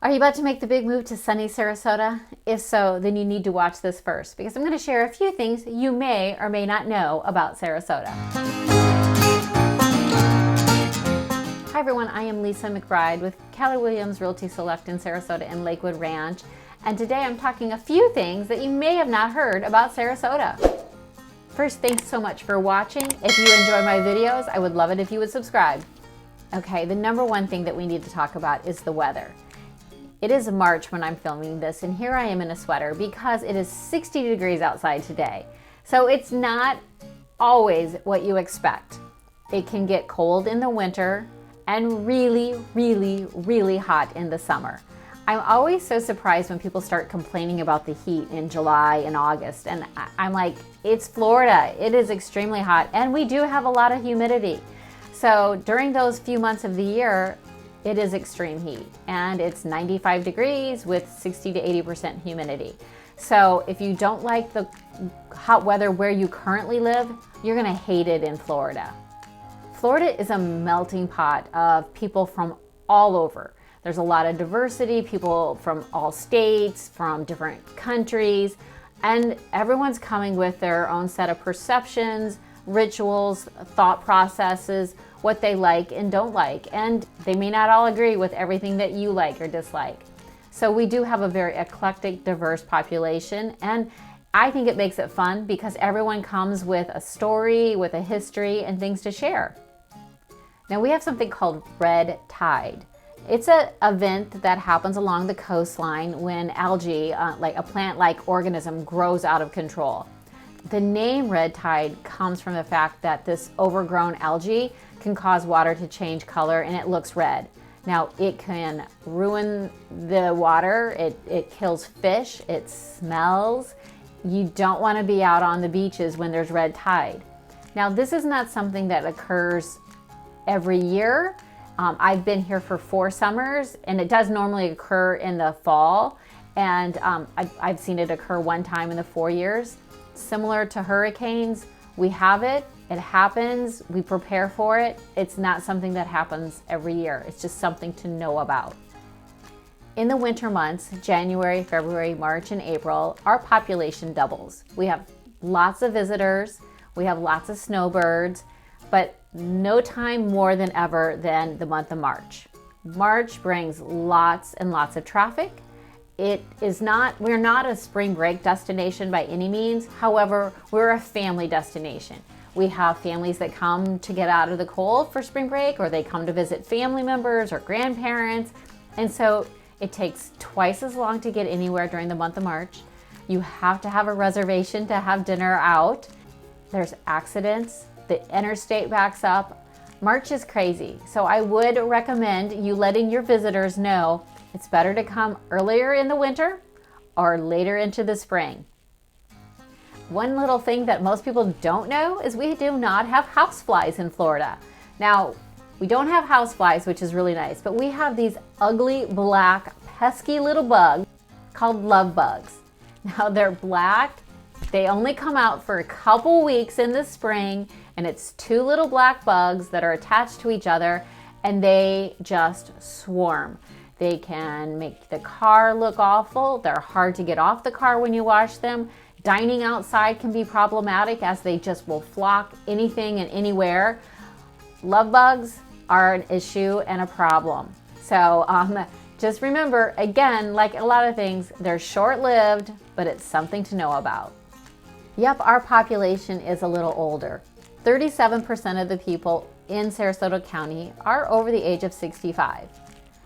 Are you about to make the big move to sunny Sarasota? If so, then you need to watch this first because I'm going to share a few things you may or may not know about Sarasota. Hi everyone, I am Lisa McBride with Keller Williams Realty Select in Sarasota and Lakewood Ranch, and today I'm talking a few things that you may have not heard about Sarasota. First, thanks so much for watching. If you enjoy my videos, I would love it if you would subscribe. Okay, the number one thing that we need to talk about is the weather. It is March when I'm filming this, and here I am in a sweater because it is 60 degrees outside today. So it's not always what you expect. It can get cold in the winter and really, really, really hot in the summer. I'm always so surprised when people start complaining about the heat in July and August, and I'm like, it's Florida. It is extremely hot, and we do have a lot of humidity. So during those few months of the year, it is extreme heat, and it's 95 degrees with 60 to 80% humidity. So if you don't like the hot weather where you currently live, you're gonna hate it in Florida. Florida is a melting pot of people from all over. There's a lot of diversity, people from all states, from different countries, and everyone's coming with their own set of perceptions, rituals, thought processes, what they like and don't like, and they may not all agree with everything that you like or dislike. So we do have a very eclectic, diverse population, and I think it makes it fun because everyone comes with a story, with a history, and things to share. Now we have something called red tide. It's an event that happens along the coastline when algae, like a plant-like organism, grows out of control. The name red tide comes from the fact that this overgrown algae can cause water to change color and it looks red. Now it can ruin the water, it kills fish, it smells. You don't want to be out on the beaches when there's red tide. Now this is not something that occurs every year. I've been here for 4 summers, and it does normally occur in the fall, and I've seen it occur one time in the 4 years. Similar to hurricanes, we have it, it happens, we prepare for it. It's not something that happens every year. It's just something to know about. In the winter months, January, February, March, and April, our population doubles. We have lots of visitors, we have lots of snowbirds, but no time more than ever than the month of March. March brings lots and lots of traffic. We're not a spring break destination by any means. However, we're a family destination. We have families that come to get out of the cold for spring break, or they come to visit family members or grandparents. And so it takes twice as long to get anywhere during the month of March. You have to have a reservation to have dinner out. There's accidents. The interstate backs up. March is crazy. So I would recommend you letting your visitors know it's better to come earlier in the winter or later into the spring. One little thing that most people don't know is we do not have houseflies in Florida. Now, we don't have houseflies, which is really nice, but we have these ugly, black, pesky little bugs called love bugs. Now, they're black. They only come out for a couple weeks in the spring, and it's 2 little black bugs that are attached to each other, and they just swarm. They can make the car look awful. They're hard to get off the car when you wash them. Dining outside can be problematic as they just will flock anything and anywhere. Love bugs are an issue and a problem. So just remember, again, like a lot of things, they're short-lived, but it's something to know about. Yep, our population is a little older. 37% of the people in Sarasota County are over the age of 65.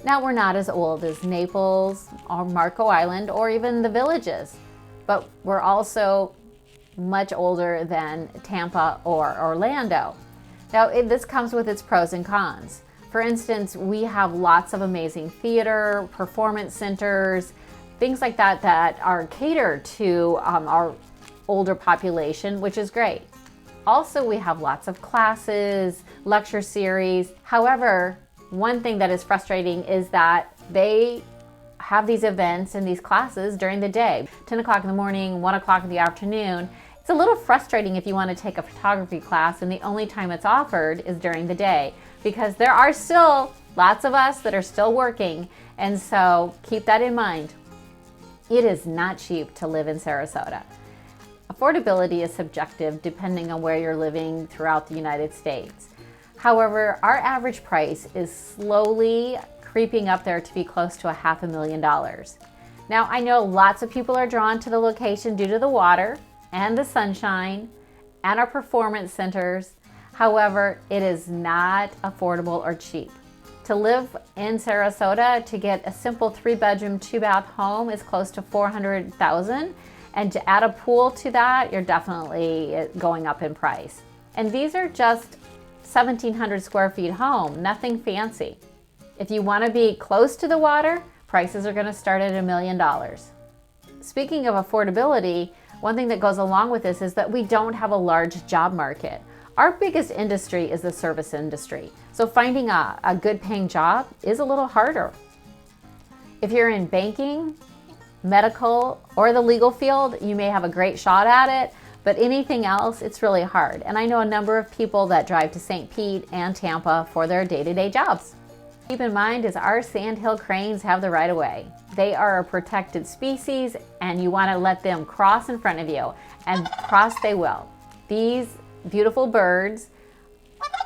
Now, we're not as old as Naples or Marco Island or even the Villages, but we're also much older than Tampa or Orlando. Now, this comes with its pros and cons. For instance, we have lots of amazing theater, performance centers, things like that that are catered to our older population, which is great. Also, we have lots of classes, lecture series. However, one thing that is frustrating is that they have these events and these classes during the day, 10 o'clock in the morning, 1 o'clock in the afternoon. It's a little frustrating if you want to take a photography class and the only time it's offered is during the day, because there are still lots of us that are still working, and so keep that in mind. It is not cheap to live in Sarasota. Affordability is subjective depending on where you're living throughout the United States. However, our average price is slowly creeping up there to be close to $500,000. Now, I know lots of people are drawn to the location due to the water and the sunshine and our performance centers. However, it is not affordable or cheap. To live in Sarasota, to get a simple 3-bedroom, 2-bath home is close to $400,000. And to add a pool to that, you're definitely going up in price. And these are just 1,700 square feet home, nothing fancy. If you want to be close to the water, prices are going to start at $1 million. Speaking of affordability, one thing that goes along with this is that we don't have a large job market. Our biggest industry is the service industry. So finding a good paying job is a little harder. If you're in banking, medical, or the legal field, you may have a great shot at it, but anything else, it's really hard. And I know a number of people that drive to St. Pete and Tampa for their day-to-day jobs. Keep in mind is our sandhill cranes have the right of way. They are a protected species and you want to let them cross in front of you, and cross they will. These beautiful birds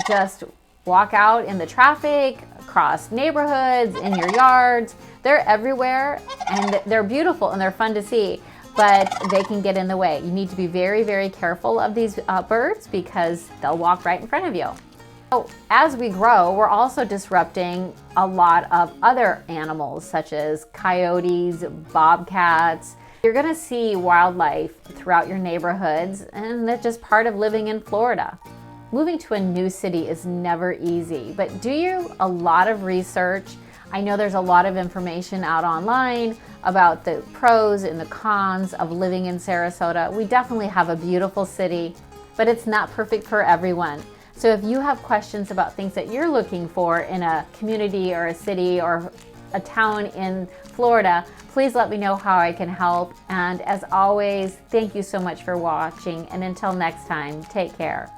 just walk out in the traffic, across neighborhoods, in your yards. They're everywhere and they're beautiful and they're fun to see, but they can get in the way. You need to be very, very careful of these birds because they'll walk right in front of you. So as we grow, we're also disrupting a lot of other animals such as coyotes, bobcats. You're gonna see wildlife throughout your neighborhoods, and that's just part of living in Florida. Moving to a new city is never easy, but do a lot of research. I know there's a lot of information out online about the pros and the cons of living in Sarasota. We definitely have a beautiful city, but it's not perfect for everyone. So if you have questions about things that you're looking for in a community or a city or a town in Florida, please let me know how I can help. And as always, thank you so much for watching. And until next time, take care.